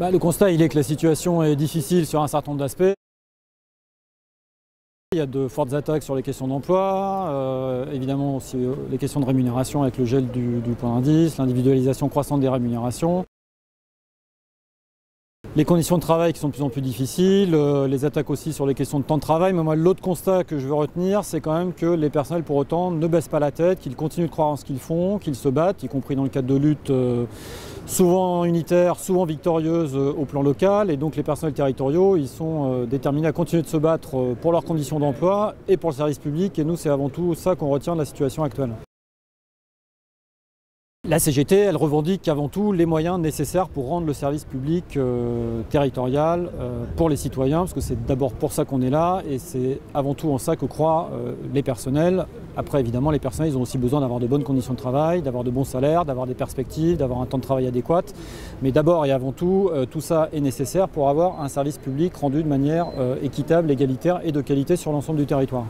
Le constat, il est que la situation est difficile sur un certain nombre d'aspects. Il y a de fortes attaques sur les questions d'emploi, évidemment aussi les questions de rémunération avec le gel du point d'indice, l'individualisation croissante des rémunérations. Les conditions de travail qui sont de plus en plus difficiles, les attaques aussi sur les questions de temps de travail. Mais moi, l'autre constat que je veux retenir, c'est quand même que les personnels, pour autant, ne baissent pas la tête, qu'ils continuent de croire en ce qu'ils font, qu'ils se battent, y compris dans le cadre de luttes souvent unitaires, souvent victorieuses au plan local. Et donc les personnels territoriaux, ils sont déterminés à continuer de se battre pour leurs conditions d'emploi et pour le service public. Et nous, c'est avant tout ça qu'on retient de la situation actuelle. La CGT, elle revendique avant tout les moyens nécessaires pour rendre le service public territorial pour les citoyens, parce que c'est d'abord pour ça qu'on est là, et c'est avant tout en ça que croient les personnels. Après, évidemment, les personnels, ils ont aussi besoin d'avoir de bonnes conditions de travail, d'avoir de bons salaires, d'avoir des perspectives, d'avoir un temps de travail adéquat. Mais d'abord et avant tout, tout ça est nécessaire pour avoir un service public rendu de manière équitable, égalitaire et de qualité sur l'ensemble du territoire.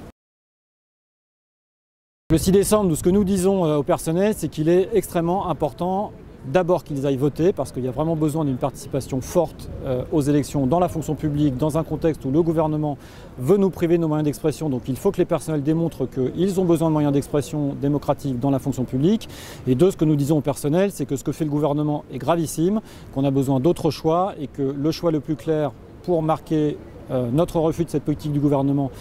Le 6 décembre, ce que nous disons au personnel, c'est qu'il est extrêmement important d'abord qu'ils aillent voter, parce qu'il y a vraiment besoin d'une participation forte aux élections dans la fonction publique, dans un contexte où le gouvernement veut nous priver de nos moyens d'expression. Donc il faut que les personnels démontrent qu'ils ont besoin de moyens d'expression démocratiques dans la fonction publique. Et deux, ce que nous disons au personnel, c'est que ce que fait le gouvernement est gravissime, qu'on a besoin d'autres choix, et que le choix le plus clair pour marquer notre refus de cette politique du gouvernement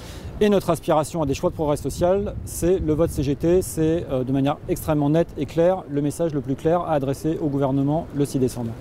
et notre aspiration à des choix de progrès social, c'est le vote CGT, c'est de manière extrêmement nette et claire le message le plus clair à adresser au gouvernement le 6 décembre.